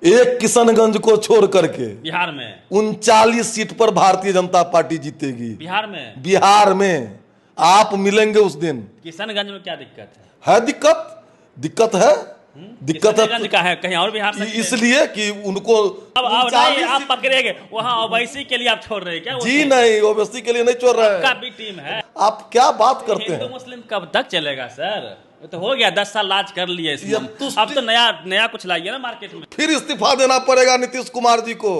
एक किशनगंज को छोड़ करके बिहार में 39 सीट पर भारतीय जनता पार्टी जीतेगी। बिहार में आप मिलेंगे उस दिन। किशनगंज में क्या दिक्कत है दिक्कत है किशनगंज का है, कहीं और बिहार से इसलिए कि उनको अब आप पकड़ेंगे वहाँ ओवैसी के लिए आप छोड़ रहे हैं क्या? जी नहीं, ओवैसी के लिए नहीं छोड़ रहे हैं। आपका भी टीम है। आप क्या बात करते हैं? हिंदू मुस्लिम कब तक चलेगा सर? तो हो गया 10 साल राज कर लिए इसमें। अब तो नया कुछ लाइए ना मार्केट में। फिर इस्तीफा देना पड़ेगा नीतीश कुमार जी को।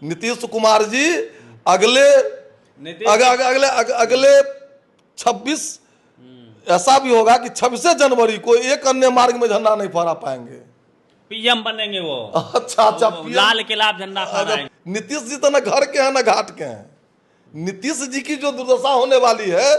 नीतीश कुमार जी अगले 26 ऐसा भी होगा कि 26 जनवरी को एक अन्य मार्ग में झंडा नहीं फहरा पाएंगे। पीएम बनेंगे वो। अच्छा लाल किला झंडा फहराएंगे। नीतीश जी तो न घर के हैं न घाट के हैं। नीतीश जी की जो दुर्दशा होने वाली है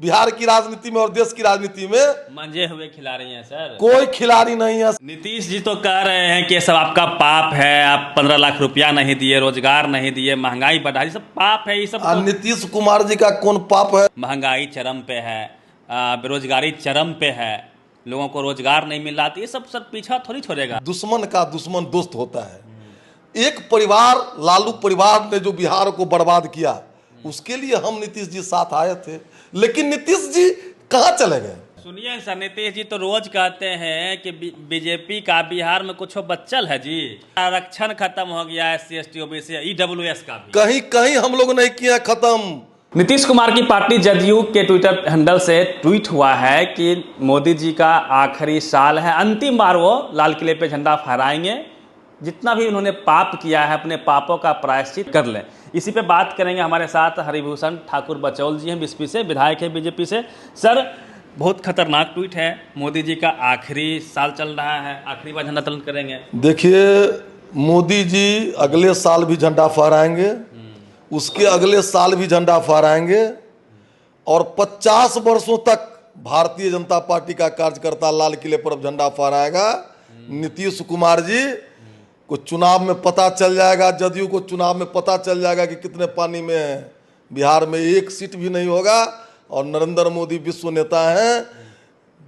बिहार की राजनीति में और देश की राजनीति में, मंजे हुए खिलाड़ी हैं सर। कोई खिलाड़ी नहीं है। नीतीश जी तो कह रहे हैं कि सब आपका पाप है, आप 15 लाख रुपया नहीं दिए, रोजगार नहीं दिए, महंगाई बढ़ाई, सब पाप है ये सब। नीतीश कुमार जी का कौन पाप है? महंगाई चरम पे है, बेरोजगारी चरम पे है, लोगों को रोजगार नहीं मिल रहा, ये सब सर पीछा थोड़ी छोड़ेगा। दुश्मन का दुश्मन दोस्त होता है। एक परिवार, लालू परिवार ने जो बिहार को बर्बाद किया, उसके लिए हम नीतीश जी साथ आए थे, लेकिन नीतीश जी कहाँ चले गए? सुनिए सर, नीतीश जी तो रोज कहते हैं कि बीजेपी का बिहार में कुछ बच्चल है जी, आरक्षण खत्म हो गया, SC ST OBC EWS का भी कहीं हम लोग नहीं किया खत्म। नीतीश कुमार की पार्टी जदयू के ट्विटर हैंडल से ट्वीट हुआ है कि मोदी जी का आखिरी साल है, अंतिम बार वो लाल किले पे झंडा फहराएंगे, जितना भी उन्होंने पाप किया है अपने पापों का प्रायश्चित कर लें। इसी पे बात करेंगे। हमारे साथ हरिभूषण ठाकुर बचौल जी हैं, बीएसपी से, विधायक है बीजेपी से। सर, बहुत खतरनाक ट्वीट है, मोदी जी का आखिरी साल चल रहा है, आखिरी बार झंडा तोलन करेंगे। देखिए, मोदी जी अगले साल भी झंडा फहराएंगे, उसके अगले साल भी झंडा फहराएंगे, और 50 वर्षों तक भारतीय जनता पार्टी का कार्यकर्ता लाल किले पर अब झंडा फहराएगा। नीतीश कुमार जी को चुनाव में पता चल जाएगा, जदयू को चुनाव में पता चल जाएगा कि कितने पानी में है। बिहार में एक सीट भी नहीं होगा, और नरेंद्र मोदी विश्व नेता हैं,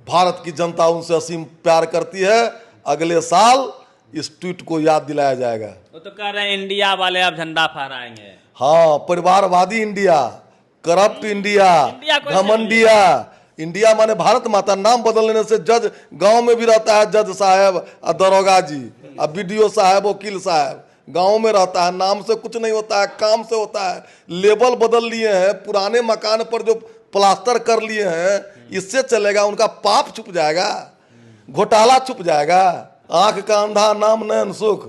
भारत की जनता उनसे असीम प्यार करती है। अगले साल इस ट्वीट को याद दिलाया जाएगा। वो तो कह रहे हैं इंडिया वाले अब झंडा फहराएंगे। हाँ, परिवारवादी इंडिया, करप्ट इंडिया, घमंडिया इंडिया माने भारत माता। नाम बदलने से जज गांव में भी रहता है, जज साहब, दरोगा जी, अब BDO साहब, वकील साहब, गांव में रहता है। नाम से कुछ नहीं होता है, काम से होता है। लेबल बदल लिए हैं, पुराने मकान पर जो प्लास्टर कर लिए हैं, इससे चलेगा? उनका पाप छुप जाएगा, घोटाला छुप जाएगा। आंख का अंधा नाम नयन सुख,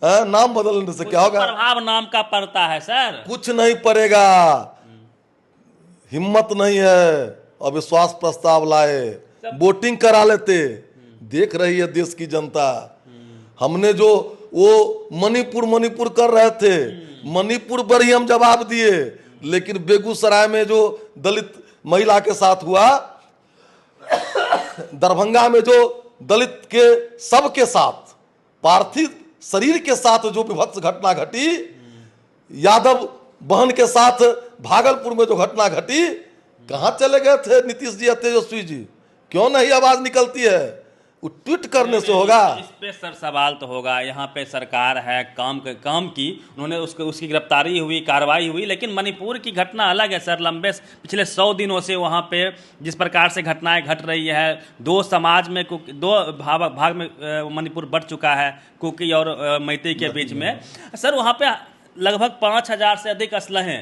नाम बदलने से क्या होगा? प्रभाव नाम का पड़ता है सर, कुछ नहीं पड़ेगा। हिम्मत नहीं है, अविश्वास प्रस्ताव लाए, वोटिंग करा लेते। देख रही है देश की जनता। हमने जो वो मणिपुर कर रहे थे, मणिपुर पर ही हम जवाब दिए, लेकिन बेगूसराय में जो दलित महिला के साथ हुआ, दरभंगा में जो दलित के सबके साथ, पार्थिव शरीर के साथ जो विभत्स घटना घटी, यादव बहन के साथ भागलपुर में जो घटना घटी, कहां चले गए थे नीतीश जी या तेजस्वी जी? क्यों नहीं आवाज निकलती है? वो ट्वीट करने से होगा? इस पे सर सवाल तो होगा। यहाँ पे सरकार है, काम की, उन्होंने उसकी गिरफ्तारी हुई, कार्रवाई हुई, लेकिन मणिपुर की घटना अलग है सर। लंबे पिछले 100 दिनों से वहाँ पे जिस प्रकार से घटनाएं घट रही है, दो समाज में, दो भाग में मणिपुर बढ़ चुका है, कुकी और मैती के बीच में। सर, वहाँ पे लगभग 5000 से अधिक असलहे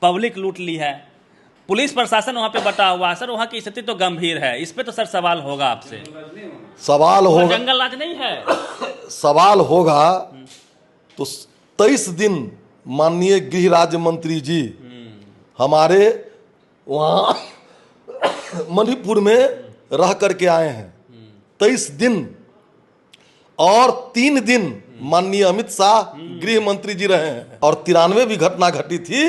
पब्लिक लूट ली है, पुलिस प्रशासन वहाँ पे बटा हुआ है। सर, वहाँ की स्थिति तो गंभीर है। इस पे तो सर सवाल होगा आपसे। सवाल होगा, जंगल राज नहीं है। सवाल होगा तो 23 दिन माननीय गृह राज्य मंत्री जी हमारे वहाँ मणिपुर में रह करके आए हैं। 23 दिन, और 3 दिन माननीय अमित शाह गृह मंत्री जी रहे हैं, और 93 भी घटना घटी थी।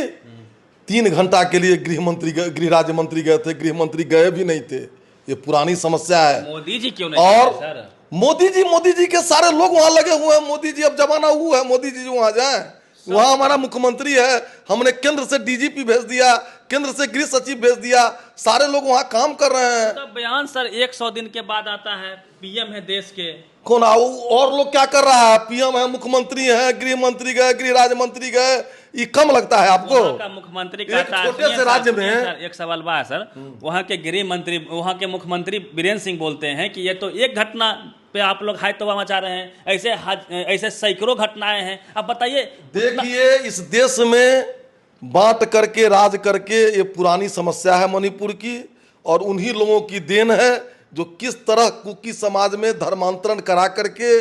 3 घंटा के लिए गृह राज्य मंत्री गए थे, गृह मंत्री गए भी नहीं थे। ये पुरानी समस्या है। मोदी जी क्यों नहीं? और सर, मोदी जी के सारे लोग वहां लगे हुए हैं। मोदी जी, अब जमाना हुआ है, मोदी जी वहां जाए। वहां हमारा मुख्यमंत्री है, हमने केंद्र से DGP भेज दिया, केंद्र से गृह सचिव भेज दिया, सारे लोग वहां काम कर रहे हैं। तो बयान सर 100 दिन के बाद आता है, PM है देश के, कौन और लोग क्या कर रहा है? पीएम है, मुख्यमंत्री है, गृह मंत्री गए, गृह राज्य मंत्री गए, ये कम लगता है आपको? वहाँ का मुख्यमंत्री एक छोटे से राज्य में सर, एक सवाल बा सर, वहाँ के गृह मंत्री, वहाँ के मुख्यमंत्री बीरेंद्र सिंह बोलते हैं कि ये तो एक घटना पे आप लोग हाय तौबा मचा रहे हैं, ऐसे सैकड़ों घटनाएं हैं। अब बताइए। देखिए, इस देश में बांट करके राज करके ये पुरानी समस्या है मणिपुर की, और उन्हीं लोगों की देन है जो किस तरह कुकी समाज में धर्मांतरण करा करके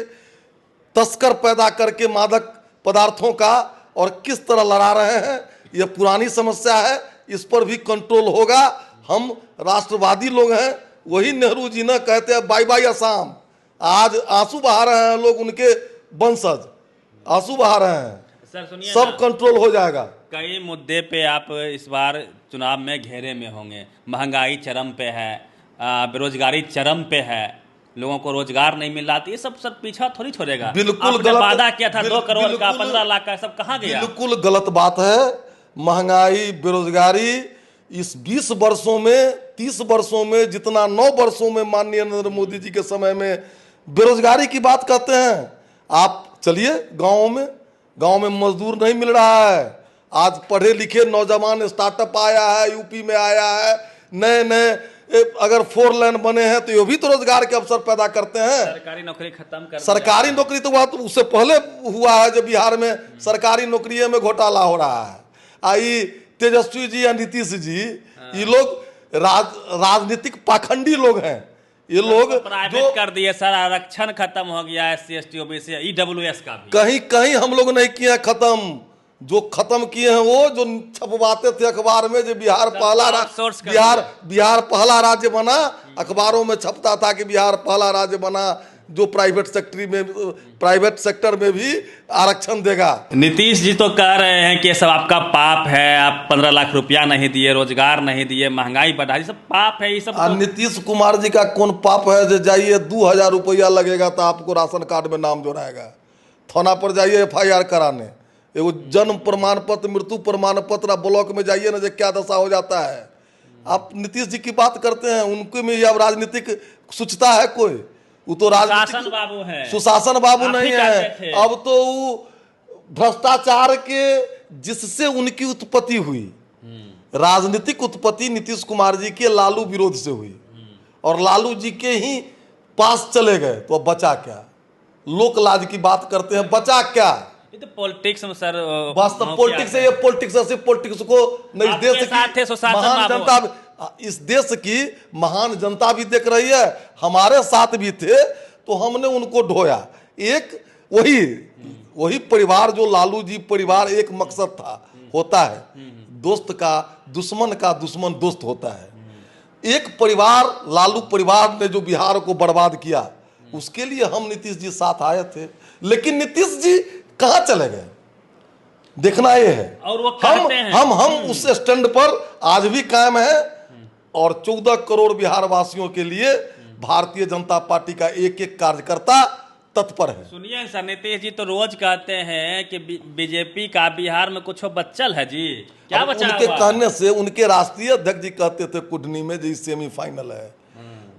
तस्कर पैदा करके मादक पदार्थों का, और किस तरह लड़ा रहे हैं। यह पुरानी समस्या है, इस पर भी कंट्रोल होगा। हम राष्ट्रवादी लोग हैं, वही नेहरू जी ने कहते हैं बाय बाय असम। आज आंसू बहा रहे हैं लोग, उनके वंशज आंसू बहा रहे हैं। सर सुनिए, सब कंट्रोल हो जाएगा। कई मुद्दे पे आप इस बार चुनाव में घेरे में होंगे। महंगाई चरम पे है, बेरोजगारी चरम पे है, लोगों को रोजगार नहीं मिल रहा, ये सब सर पीछा थोड़ी छोड़ेगा। बिल्कुल आपने गलत वादा किया था 2 करोड़ का, बिल्कुल 15 लाख का, सब कहाँ गया? बिल्कुल गलत बात है। महंगाई, बेरोजगारी इस 20 वर्षों में, 30 वर्षों में जितना 9 वर्षों में माननीय नरेंद्र मोदी जी के समय में बेरोजगारी की बात करते हैं। आप चलिए गांव में मजदूर नहीं मिल रहा है। आज पढ़े लिखे नौजवान स्टार्टअप आया है, यूपी में आया है, नए अगर 4 लेन बने हैं तो ये भी तो रोजगार के अवसर पैदा करते हैं। सरकारी नौकरी खत्म कर, सरकारी नौकरी तो बात उससे पहले हुआ है जब बिहार में सरकारी नौकरी में घोटाला हो रहा है। आई तेजस्वी जी या नीतीश जी, ये लोग राजनीतिक पाखंडी लोग हैं। ये लोग प्राइवेट कर दिए सर, आरक्षण खत्म हो गया, SC ST OBC EWS का भी। कहीं हम लोग नहीं किए खत्म। जो खत्म किए हैं वो जो छपवाते थे अखबार में, जो बिहार पहला राज्य बना, अखबारों में छपता था कि बिहार पहला राज्य बना जो प्राइवेट सेक्टर में भी आरक्षण देगा। नीतीश जी तो कह रहे हैं कि ये सब आपका पाप है, आप 15 लाख रुपया नहीं दिए, रोजगार नहीं दिए, महंगाई बढ़ा, ये सब पाप है। ये सब तो... नीतीश कुमार जी का कौन पाप है? जो जाइए 2000 रुपया लगेगा तो आपको राशन कार्ड में नाम जोड़ाएगा। थाना पर जाइए FIR कराने, एगो जन्म प्रमाण पत्र, मृत्यु प्रमाण पत्र, ब्लॉक में जाइए ना, जो क्या दशा हो जाता है। आप नीतीश जी की बात करते हैं, उनके में अब राजनीतिक सोचता है कोई? वो तो सुशासन बाबू है, सुशासन बाबू नहीं है। अब तो वो भ्रष्टाचार के जिससे उनकी उत्पत्ति हुई, राजनीतिक उत्पत्ति नीतीश कुमार जी के लालू विरोध से हुई, और लालू जी के ही पास चले गए, तो अब बचा क्या? लोक लाज की बात करते हैं, बचा क्या? ये तो पॉलिटिक्स में सर, वास्तव पॉलिटिक्स है। ये पॉलिटिक्स को इस देश की महान जनता, इस देश की महान जनता भी देख रही है, हमारे साथ भी थे, तो हमने उनको ढोया। एक वही परिवार जो लालू जी परिवार, एक मकसद था, होता है दोस्त का दुश्मन दोस्त होता है। एक परिवार, लालू परिवार ने जो बिहार को बर्बाद किया, उसके लिए हम नीतीश जी साथ आए थे। लेकिन नीतीश जी कहां चले गए, देखना ये है। और वो हम उस स्टैंड पर आज भी कायम है, और 14 करोड़ बिहार वासियों के लिए भारतीय जनता पार्टी का एक कार्यकर्ता तत्पर है। सुनिए सर, नीतीश जी तो रोज कहते हैं कि बीजेपी का बिहार में कुछ बच्चल है जी, क्या बचा? उनके कहने से उनके राष्ट्रीय अध्यक्ष जी कहते थे कुडनी में जी सेमीफाइनल है,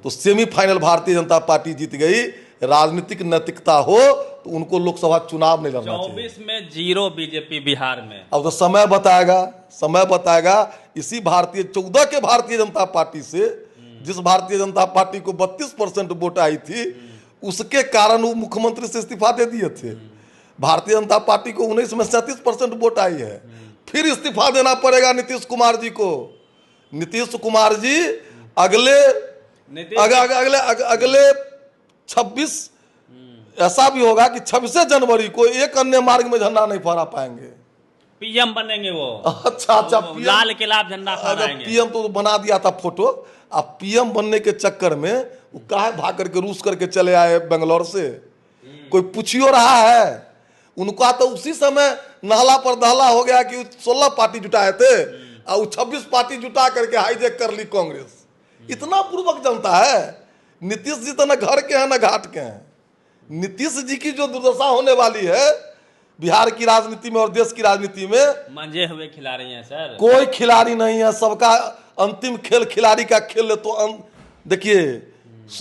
तो सेमीफाइनल भारतीय जनता पार्टी जीत गई। राजनीतिक नैतिकता हो तो उनको लोकसभा चुनाव नहीं लड़ना चाहिए। 24 में 0 बीजेपी बिहार में। अब तो समय बताएगा। इसी 14 के भारतीय जनता पार्टी से, जिस भारतीय जनता पार्टी को 32% वोट आई थी, उसके कारण वो मुख्यमंत्री से इस्तीफा दे दिए थे। भारतीय जनता पार्टी को 19 में 37% वोट आई है, फिर इस्तीफा देना पड़ेगा नीतीश कुमार जी को। नीतीश कुमार जी अगले 26 ऐसा भी होगा कि 26 जनवरी को एक अन्य मार्ग में झंडा नहीं फहरा पाएंगे। PM बनेंगे वो। अच्छा लाल किला झंडा फहराएंगे। PM तो बना दिया था फोटो। अब PM बनने के चक्कर में वो काहे भाग करके रूस करके चले आए बेंगलोर से? कोई पूछियो रहा है? उनका तो उसी समय नहला पर दहला हो गया कि 16 पार्टी जुटाए थे, और 26 पार्टी जुटा करके हाईजैक कर ली कांग्रेस। इतना पूर्वक जनता है। नीतीश जी तो न घर के हैं न घाट के हैं। नीतीश जी की जो दुर्दशा होने वाली है बिहार की राजनीति में और देश की राजनीति में, मंजे हुए खिलाड़ी हैं सर। कोई खिलाड़ी नहीं है, सबका अंतिम खेल खिलाड़ी का खेल है। तो देखिए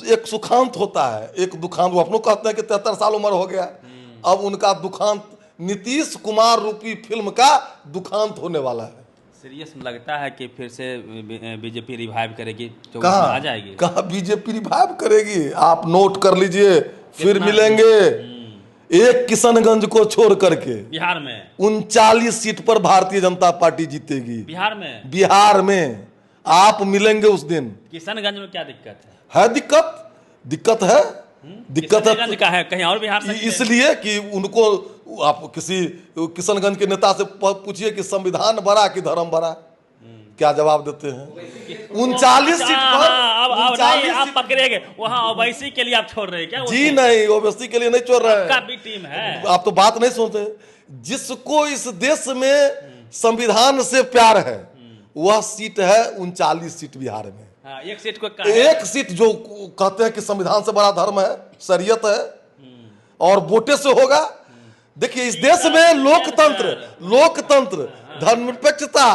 एक सुखांत होता है, एक दुखांत। वो अपनों कहते हैं कि 73 साल उम्र हो गया, अब उनका दुखांत नीतीश कुमार रूपी फिल्म का दुखांत होने वाला है। सीरियस लगता है कि फिर से बीजेपी रिवाइव करेगी, तो आ जाएगी? कहाँ बीजेपी रिवाइव करेगी? आप नोट कर लीजिए, फिर मिलेंगे एक किशनगंज को छोड़ करके बिहार में 39 सीट पर भारतीय जनता पार्टी जीतेगी। बिहार में आप मिलेंगे उस दिन। किशनगंज में क्या दिक्कत है? दिक्कत है, दिक्कत है का है, कहीं और बिहार से इसलिए कि उनको, आप किसी किशनगंज के नेता से पूछिए कि संविधान बड़ा कि धर्म बड़ा, क्या जवाब देते हैं? 39 सीट पर आप पकड़ेंगे वहाँ ओवैसी के लिए आप छोड़ रहे हैं क्या? जी नहीं, ओवैसी के लिए नहीं छोड़ रहे हैं, आपका भी टीम है। आप तो बात नहीं सुनते। जिसको इस देश में संविधान से प्यार है वह सीट है 39 सीट बिहार में। हाँ, एक सीट को एक सीट जो कहते हैं कि संविधान से बड़ा धर्म है, शरीयत है और वोटे से होगा। देखिए इस देश में लोकतंत्र, धर्मनिरपेक्षता,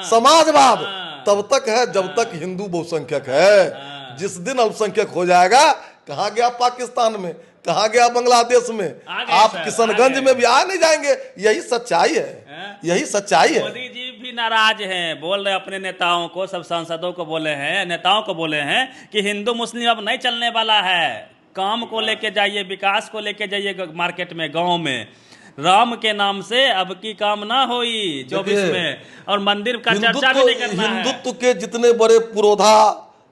समाजवाद तब तक है जब तक हिंदू बहुसंख्यक है। जिस दिन अल्पसंख्यक हो जाएगा, कहाँ गया पाकिस्तान में, कहाँ गया बांग्लादेश में, आप किशनगंज में भी आ नहीं जाएंगे। यही सच्चाई है, यही सच्चाई है। मोदी जी भी नाराज हैं, बोल रहे अपने नेताओं को, सब सांसदों को बोले हैं, नेताओं को बोले हैं कि हिंदू मुस्लिम अब नहीं चलने वाला है, काम को लेके जाइए, विकास को लेके जाइए मार्केट में, गांव में, राम के नाम से अब की काम ना होई 24 में, और मंदिर का चर्चा भी नहीं करना है। हिंदुत्व के जितने बड़े पुरोधा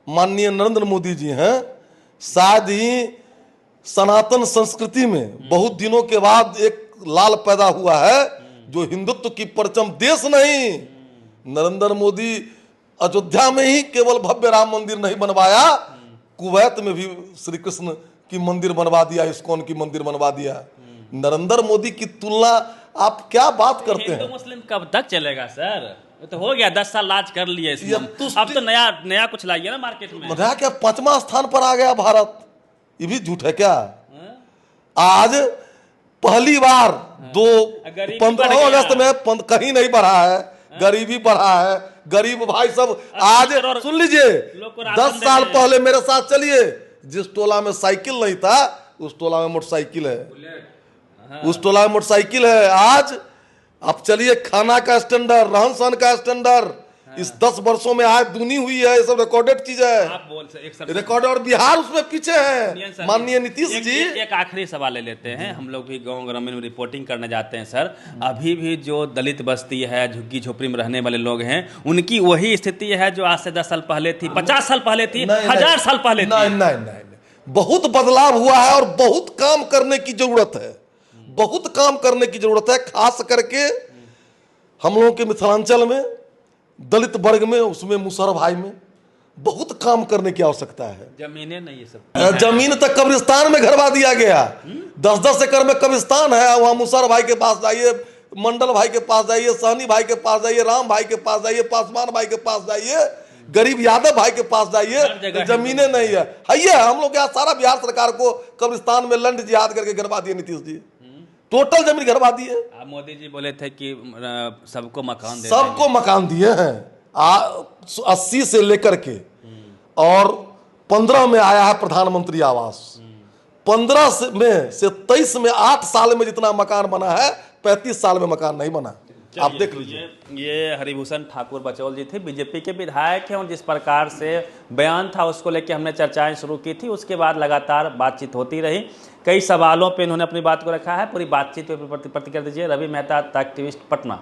माननीय नरेंद्र मोदी जी हैं, शायद ही सनातन संस्कृति में बहुत दिनों के बाद एक लाल पैदा हुआ है जो हिंदुत्व की परचम, देश नहीं, नरेंद्र मोदी अयोध्या में ही केवल भव्य राम मंदिर नहीं बनवाया, कुवैत में भी श्री कृष्ण की मंदिर बनवा दिया, इस्कॉन की मंदिर बनवा दिया। नरेंद्र मोदी की तुलना आप क्या बात करते हैं? हिंदू मुस्लिम कब तक चलेगा सर? तो हो गया 10 साल राज कर लिए, अब तो नया कुछ लाइए ना मार्केट में। नया क्या, 5वां स्थान पर आ गया भारत, ये भी झूठ है क्या? आज पहली बार 15 अगस्त में कहीं नहीं बढ़ा है, गरीबी बढ़ा है, गरीब भाई सब आज सुन लीजिए, 10 साल पहले मेरे साथ चलिए, जिस टोला में साइकिल नहीं था उस टोला में मोटरसाइकिल है, उस टोला में मोटरसाइकिल है। आज आप चलिए, खाना का स्टैंडर्ड, रहन सहन का स्टैंडर्ड इस 10 वर्षों में आज दूनी हुई है। ये सब रिकॉर्डेड चीज है, रिकॉर्ड, और बिहार उसमें पीछे है माननीय नीतीश जी। एक आखिरी सवाल ले लेते हैं, हम लोग भी गांव ग्रामीण में रिपोर्टिंग करने जाते हैं सर, अभी भी जो दलित बस्ती है, झुग्गी झोपड़ी में रहने वाले लोग हैं, उनकी वही स्थिति है जो आज से 10 साल पहले थी, 50 साल पहले थी, 1000 साल पहले थी। नहीं, बहुत बदलाव हुआ है और बहुत काम करने की जरूरत है, बहुत काम करने की जरूरत है। खास करके हम लोगों के मिथिलांचल में, दलित वर्ग में, उसमें मुसहर भाई में बहुत काम करने की आवश्यकता है। जमीनें नहीं, ये सब जमीन तक कब्रिस्तान में घरवा दिया गया। 10-10 एकड़ में कब्रिस्तान है, वहां मुसहर भाई के पास जाइए, मंडल भाई के पास जाइए, सहनी भाई के पास जाइए, राम भाई के पास जाइए, पासवान भाई के पास जाइए, गरीब यादव भाई के पास जाइए, जमीनें नहीं है। हम लोग यहाँ सारा बिहार सरकार को कब्रिस्तान में लंड जिहाद करके घरवा दिए नीतीश जी, टोटल जमीन घरवा दिए। मोदी जी बोले थे कि सबको मकान दे, सबको मकान दिए हैं 80 से लेकर के, और 15 में आया है प्रधानमंत्री आवास, 15 में से 23 में 8 साल में जितना मकान बना है, 35 साल में मकान नहीं बना। आप देख लीजिए। ये हरिभूषण ठाकुर बचौल जी थे, बीजेपी के विधायक हैं, और जिस प्रकार से बयान था उसको लेकर हमने चर्चाएं शुरू की थी, उसके बाद लगातार बातचीत होती रही, कई सवालों पे इन्होंने अपनी बात को रखा है। पूरी बातचीत पे प्रतिक्रिया दीजिए। रवि मेहता, तक टीवी पटना।